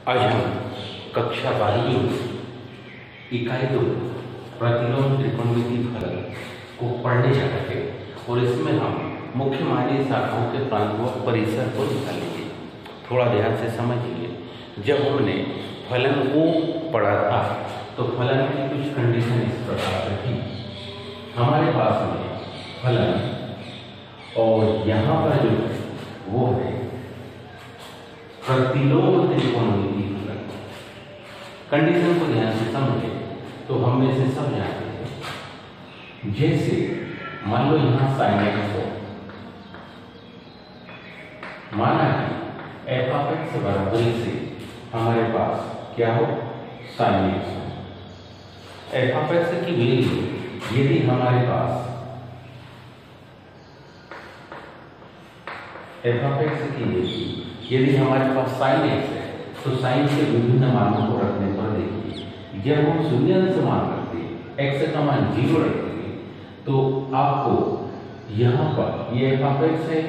आज हम कक्षा 12 इकाई 2 प्रतिलोम त्रिकोणमिति फलन को पढ़ने जा रहे हैं और इसमें हम मुख्य मानी शाखाओं के प्रांत व परिसर को निकालेंगे। थोड़ा ध्यान से समझिए। जब हमने फलन को पढ़ा था तो फलन की कुछ कंडीशन इस प्रकार से थी। हमारे पास में फलन और यहाँ पर जो है वो है प्रतिलोम त्रिकोणमिति फलन। कंडीशन को ध्यान से समझे तो हम में से सब जानते हैं। जैसे मान लो यहाँ sin x हो, माना कि f ऑफ x बराबर से हमारे पास क्या हो sin x हो। f ऑफ x की वैल्यू यदि हमारे पास f ऑफ x की वैल्यू यदि हमारे पास sin x है तो sin के विभिन्न मानों को रखने पर देखिए, जब हम शून्य से मान रखते हैं x का मान 0 रखेंगे तो आपको यहाँ पर ये f ऑफ x है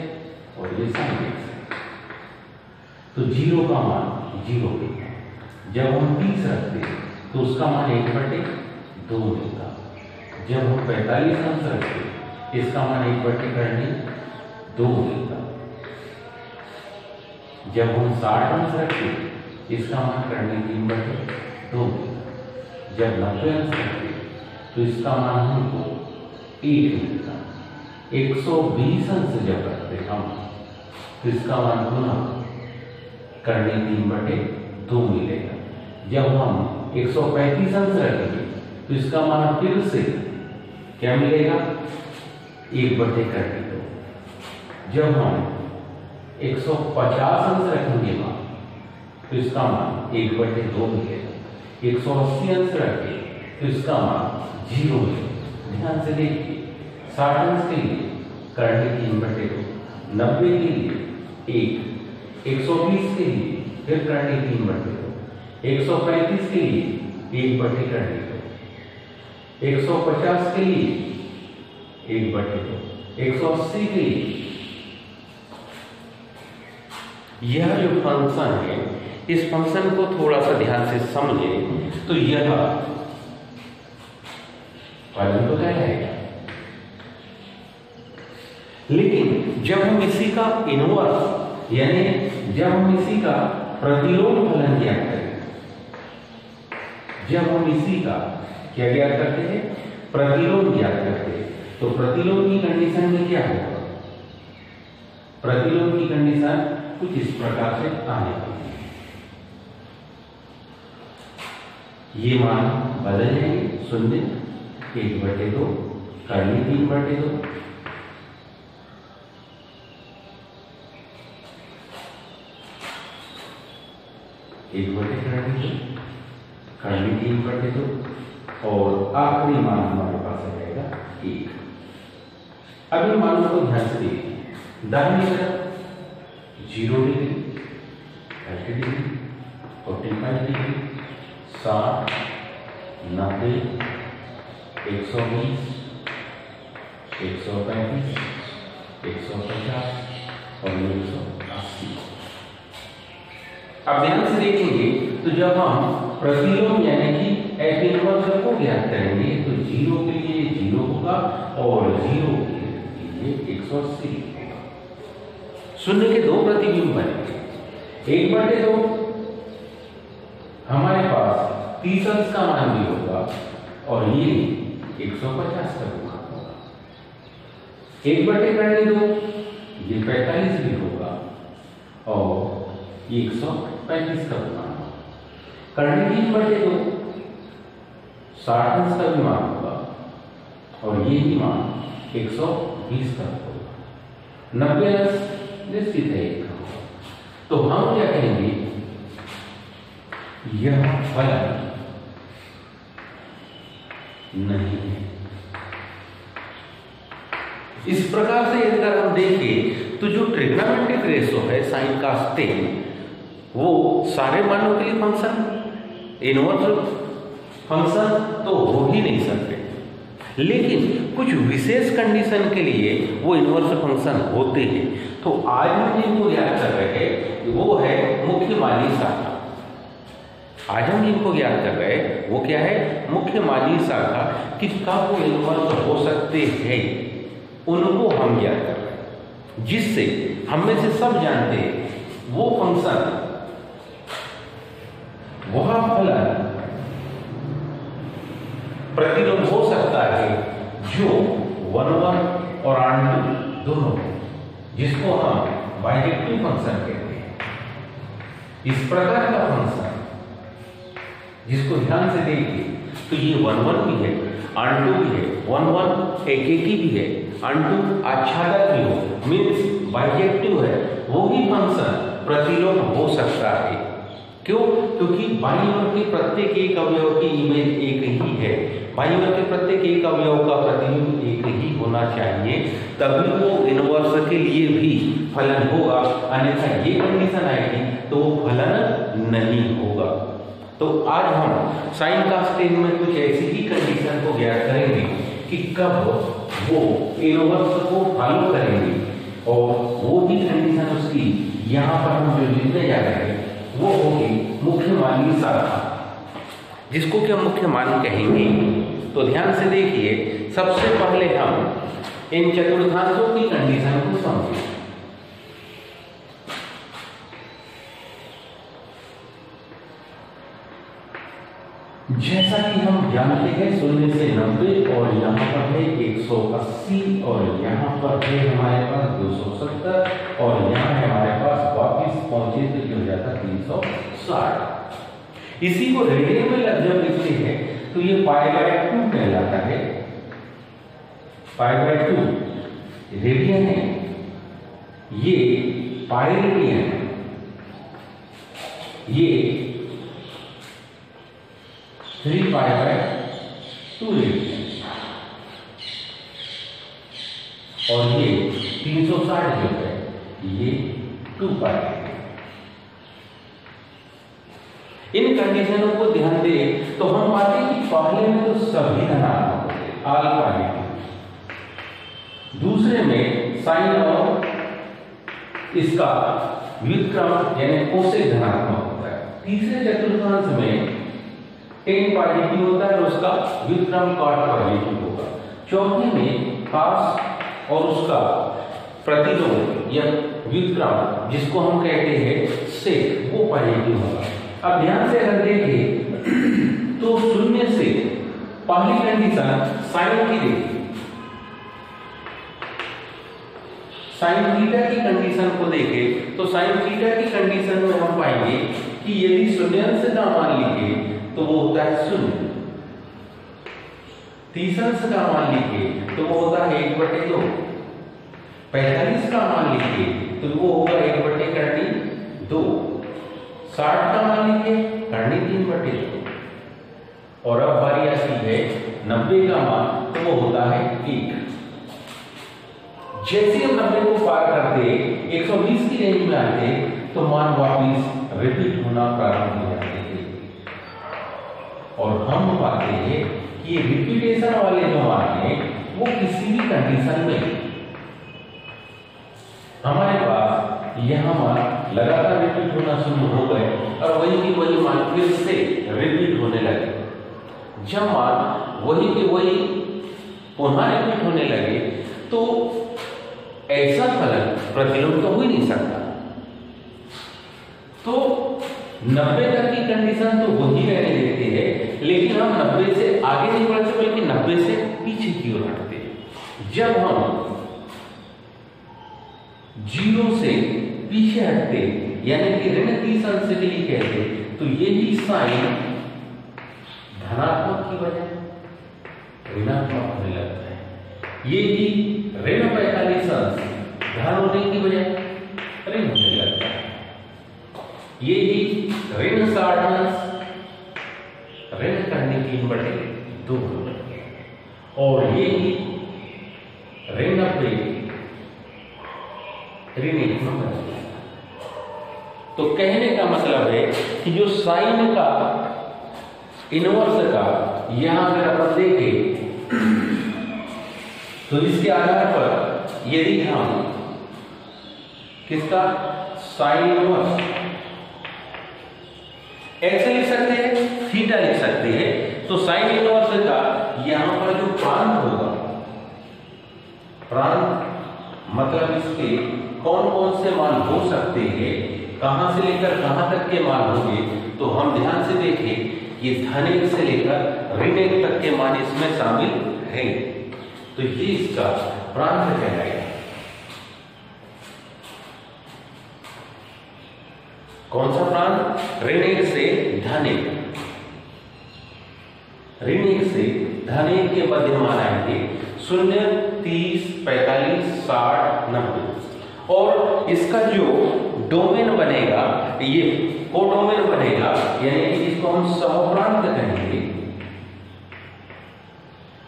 और ये sin x है तो 0 का मान 0 मिलेगा। जब हम 30 रखते हैं तो उसका मान 1/2 मिलेगा। जब हम 45 अंश रखते हैं इसका मान 1/2 मिलेगा। जब हम 60 अंश रखते इसका मान करने 3/2 मिलेगा। जब 90 अंश रखते तो इसका मान हमको 1 मिलेगा। 120 अंश जब रखते हम तो इसका मान पुनः करने 3/2 मिलेगा। जब हम 135 अंश रखेंगे तो इसका मान फिर से क्या मिलेगा 1/2। जब हम 150 अंश रखेंगे मान तो इसका मान 1/2 मिलेगा। 180 अंश रखें तो इसका मान 0 मिलेगा। ध्यान से देखिए, 60 अंश के लिए करने 3/2, 90 के लिए 1, 120 के लिए फिर करने 3/2, 135 के लिए 1/2, 150 के लिए 1/2, 180 के लिए। यह जो फंक्शन है इस फंक्शन को थोड़ा सा ध्यान से समझें तो यह फलन तो कहलाएगा, लेकिन जब हम इसी का इनवर्स यानी जब हम इसी का प्रतिलोम फलन ज्ञात करें, जब हम इसी का क्या ज्ञात करते हैं प्रतिलोम ज्ञात करते हैं तो प्रतिलोम की कंडीशन में क्या होगा? प्रतिलोम की कंडीशन कुछ इस प्रकार से आने वाली है। ये मान बदल जाएंगे, 0 1/2 करने 3/2, करने 3/2 और आखिरी मान हमारे पास आ जाएगा 1। अभी मानों को ध्यान से देखिए। दाहिनी तरफ 0 डिग्री, 30 डिग्री, 45 डिग्री, 60, 90, 120, 135, 150 और 180। अब ध्यान से देखेंगे तो जब हम प्रतिलोम यानी कि f इनवर्स को ज्ञात करेंगे तो 0 के लिए 0 होगा और 0 के लिए 180 होगा। शून्य के 2 प्रतिबिंब बनेंगे। 1/2 हमारे पास 30 अंश का मान भी होगा और ये 150 का मान होगा। 1/2 ये 45 भी होगा और ये 135 का मान होगा। करने 3/2 60 अंश का भी मान होगा और ये ही मान 120 का होगा। 90 अंश निश्चित है तो हम क्या कहेंगे यह फलन नहीं है। इस प्रकार से अगर हम देखें तो जो ट्रिग्नोमेट्रिक रेशो है sin cos tan वो सारे मानों के लिए फंक्शन इनवर्स फंक्शन तो हो ही नहीं सकते, लेकिन कुछ विशेष कंडीशन के लिए वो इनवर्स फंक्शन होते हैं। तो आज हम जिनको याद कर रहे हैं वो है मुख्य मानी शाखा। आज हम जिनको ज्ञात कर रहे हैं वो क्या है, मुख्य मानी शाखा किसका वो इन्वर्स हो सकते हैं उनको हम ज्ञात कर रहे हैं, जिससे हम में से सब जानते हैं वो फंक्शन वह फलन प्रतिलोम हो सकता है जो 1 और आंटू दोनों, जिसको हम बाइजेक्टिव फंक्शन कहते हैं। इस प्रकार का फंक्शन जिसको ध्यान से देखिए तो ये 1 भी है, आंटू भी है, 1 एकेकी भी है, आंटू आच्छादक भी हो, मीन्स बाइजेक्टिव है, वो ही फंक्शन प्रतिलोम हो सकता है। क्यों? क्योंकि बाईं ओर के प्रत्येक एक अवयव की इमेज एक ही है, बाईं ओर के प्रत्येक एक अवयव का प्रतिबिंब एक ही होना चाहिए, तभी वो इनवर्स के लिए भी फलन होगा, अन्यथा ये कंडीशन आएगी तो वो फलन नहीं होगा। तो आज हम साइन कास्ट टेन में कुछ ऐसी ही कंडीशन को ज्ञात करेंगे कि कब वो इनवर्स को फॉलो करेंगे, और वो भी कंडीशन उसकी यहाँ पर हम जो लिखने जा रहे हैं वो होगी मुख्य मानी शाखा, जिसको क्या मुख्य मान कहेंगे। तो ध्यान से देखिए, सबसे पहले हम इन चतुर्थांशों की कंडीशन को समझें। जैसा कि हम जानते हैं 0 से 90 और यहाँ पर है 180 और यहाँ पर है हमारे पास 270 और यहाँ है हमारे पास वापिस पहुंचे तो ये हो जाता 360। इसी को रेडियन में जब लिखते हैं तो ये π/2 कहलाता है, π/2 रेडियन है, ये पाई रेडियन है, ये 3π/2 रेडियन और ये 360 जो है ये 2π। इन कंडीशनों को ध्यान दें तो हम पाते हैं कि पहले में तो सभी धनात्मक होते हैं, अल्फा नेगेटिव, दूसरे में साइन और इसका व्युत्क्रम यानी कोसेक धनात्मक होता है, तीसरे चतुर्थांश में टेन पॉजिटिव होता है और उसका व्युत्क्रम कॉट पॉजिटिव होगा, चौथे में कॉस और उसका प्रतिलोम या व्युत्क्रम जिसको हम कहते हैं सेक वो पॉजिटिव होगा। अब ध्यान से अगर देखें तो 0 से पहली कंडीशन साइन की देखिए, साइन थीटा की कंडीशन को देखें तो साइन थीटा की कंडीशन में हम पाएंगे कि यदि 0 का मान लिखे तो वो होता है 0, 30 का मान लिखे तो वो होता है 1/2, 45 का मान लिखे तो वो होगा 1/2, 60 का मान लिखे करनी 3/2, और अब बारी आती है 90 का मान तो वो होता है 1। जैसे हम 90 को पार करते 120 की रेंज में आते तो मान वापिस रिपीट होना प्रारंभ हो जाते थे, और हम पाते हैं कि रिपीटेशन वाले जो मान हैं वो किसी भी कंडीशन में हमारे पास यहाँ मान लगातार रिपीट होना शुरू हो गए और वही की वही मान फिर से रिपीट होने लगे। जब मान वही की वही पुनः रिपीट होने लगे तो ऐसा फलन प्रतिलोम तो हो ही नहीं सकता। तो 90 तक की कंडीशन तो वही रहने देते हैं, लेकिन हम 90 से आगे नहीं बढ़ते बल्कि 90 से पीछे की ओर हटते हैं। जब हम 0 से पीछे हटते यानी कि ऋण 30 अंश के लिए कहते तो ये ही साइन धनात्मक की बजाय ऋणात्मक होने लगता है, ये ही ऋण 45 अंश धन होने की बजाय ऋण होने लगता है, ये ही ऋण 60 अंश ऋण करने की 3/2 होने लगते हैं, और ये ही ऋण 90 ऋण 1 में बदल जाता है। तो कहने का मतलब है कि जो साइन का इनवर्स का यहां अगर अपन देखें तो इसके आधार पर यदि हम किसका साइन इनवर्स एक्स लिख सकते हैं, थीटा लिख सकते हैं। तो साइन इनवर्स का यहां पर जो प्रांत होगा, प्रांत मतलब इसके कौन कौन से मान हो सकते हैं, कहां से लेकर कहां तक के मान होंगे, तो हम ध्यान से देखें ये धन 1 से लेकर ऋण 1 तक के मान इसमें शामिल हैं। तो ये इसका प्रांत कहलाएगा। कौन सा प्रांत? ऋण 1 से धन 1, ऋण 1 से धन 1 के मध्य मान आएंगे 0, 30, 45, 60, 90। और इसका जो डोमेन बनेगा, ये कोडोमेन बनेगा, यानी कि इसको हम सहप्रांत कहेंगे।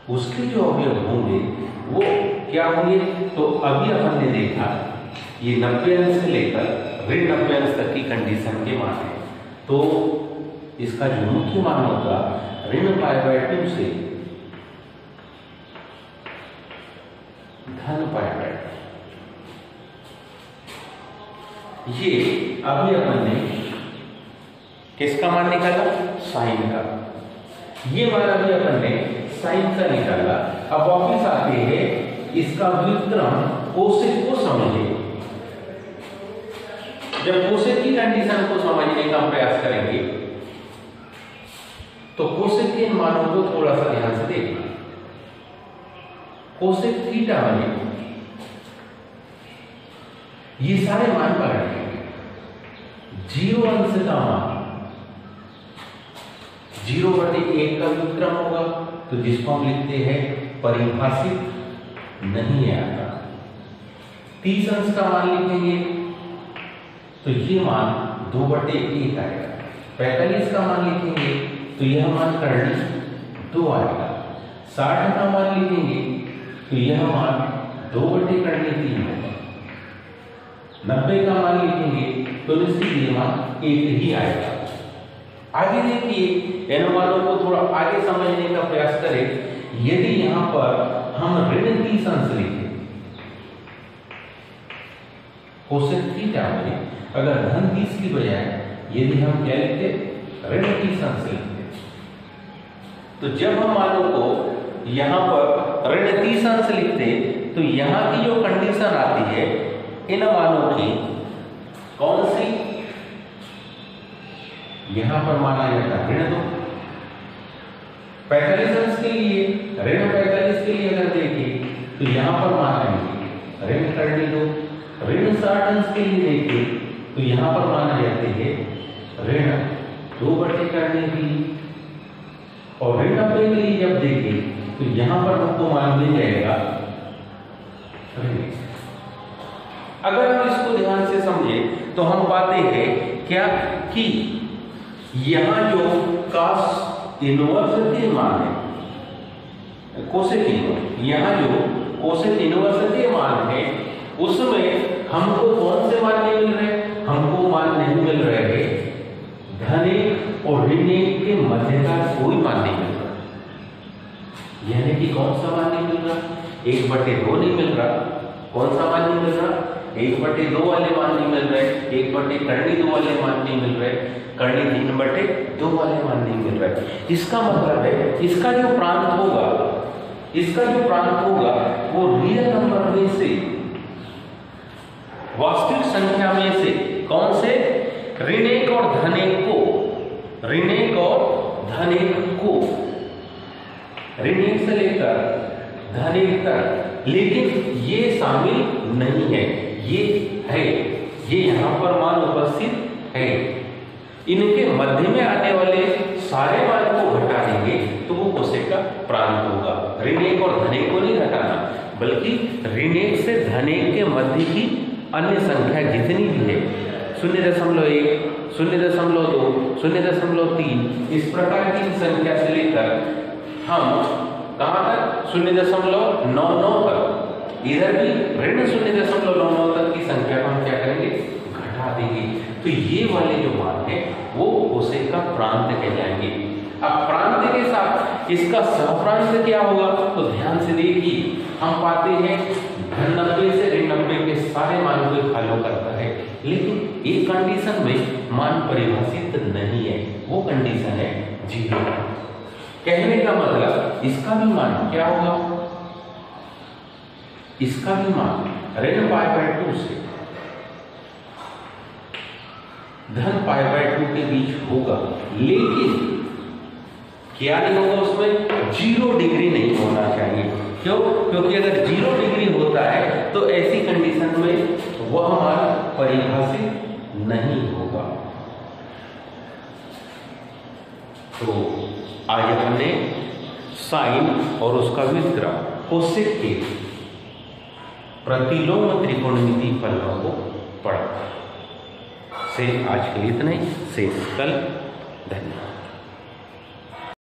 उसके जो अवयव होंगे वो क्या होंगे? तो अभी अपन ने देखा ये 90 अंश से लेकर ऋण 90 अंश तक की कंडीशन के मान है। तो इसका जो मुख्य मान होगा ऋण π/2 से धन π/2। ये अभी अपन ने किसका मान निकाला? साइन का। ये मान अभी अपन ने साइन का निकाला। अब वापिस आते हैं इसका व्युत्क्रम कोसेक को समझे। जब कोसेक की कंडीशन को समझने का प्रयास करेंगे तो कोसेक के मानों को थोड़ा सा ध्यान से देखना। कोसेक थीटा बने, ये सारे मान पकड़ेंगे। 0 अंश का मान 0/1 का व्युत्क्रम होगा, तो जिसको हम लिखते हैं परिभाषित नहीं है आता। 30 अंश का मान लिखेंगे तो ये मान 2/1 आएगा। 45 का मान लिखेंगे तो यह मान करणी 2 आएगा। 60 का मान लिखेंगे तो यह मान 2/3 होगा। 90 का मान लिखेंगे तो निश्चित ये मान 1 ही आएगा। आगे देखिए, इन मानों को थोड़ा आगे समझने का प्रयास करें। यदि यहां पर हम ऋण 30 अंश लिखें, कोसेक थीटा में अगर धन 30 की बजाय यदि हम क्या लिखते? ऋण 30 अंश लिखते, तो जब हम मानों को यहां पर ऋण 30 अंश लिखते तो यहां की जो कंडीशन आती है इन मानों की कौन सी? यहां पर माना जाता है ऋण 2। 45 अंश के लिए, ऋण 45 के लिए अगर देखें तो यहां पर मान आएंगे ऋण करणी 2। ऋण 60 अंश के लिए देखें तो यहां पर माना जाते हैं ऋण 2/3। और ऋण 90 के लिए जब देखें तो यहां पर हमको मान मिल जाएगा ऋण। अगर हम इसको ध्यान से समझे तो हम पाते हैं क्या कि यहां जो cos इनवर्स के मान है, कोसेक इनवर्स, यहां जो कोसेक इनवर्स के मान है उसमें हमको कौन से मान नहीं मिल रहे? हमको मान नहीं मिल रहे धन 1 और ऋण 1 के मध्य का कोई मान नहीं मिल रहा। यानी कि कौन सा मान नहीं मिल रहा? 1/2 नहीं मिल रहा। कौन सा मान नहीं मिल रहा? 1/2 वाले मान नहीं मिल रहे। 1/2 वाले मान नहीं मिल रहे। करणी 3/2 वाले मान नहीं मिल रहे। इसका मतलब है इसका जो प्रांत होगा, इसका जो प्रांत होगा वो रियल नंबर में से, वास्तविक संख्या में से, कौन से? ऋण 1 और धन 1 को, ऋण 1 और धन 1 को, ऋण 1 से लेकर धन 1 तक। लेकिन ये शामिल नहीं है, ये है, ये यहां पर मान उपस्थित है। इनके मध्य में आने वाले सारे मान को घटा देंगे तो वो कोसेक का प्रांत होगा। ऋण 1 और धन 1 को नहीं घटाना, बल्कि ऋण 1 से धन 1 के मध्य की अन्य संख्या जितनी भी है, 0.1, 0.2, 0.3, इस प्रकार की संख्या से लेकर हम कहां तक? 0.99 तक। इधर भी ऋण 0.99 तक की संख्या को हम क्या करेंगे? घटा देंगे। तो ये वाले जो मान है वो कोसेक का प्रांत कहलाएंगे। अब प्रांत के साथ इसका सहप्रांत क्या होगा? तो ध्यान से देखिए, हम पाते हैं धन 90 से ऋण 90 के सारे मानों को फॉलो करता है, लेकिन एक कंडीशन में मान परिभाषित नहीं है। वो 0। कहने का मतलब इसका भी मान क्या होगा, इसका भी मान ऋण π/2 से धन π/2 के बीच होगा, लेकिन क्या नहीं होगा, उसमें 0 डिग्री नहीं होना चाहिए। क्यों? क्योंकि अगर 0 डिग्री होता है तो ऐसी कंडीशन में वह मान परिभाषित नहीं होगा। तो आज हमने साइन और उसका व्युत्क्रम कोसेक के प्रतिलोम त्रिकोणमिति फलनों को पढ़ा। से आज के लिए इतना ही, शेष कल। धन्यवाद।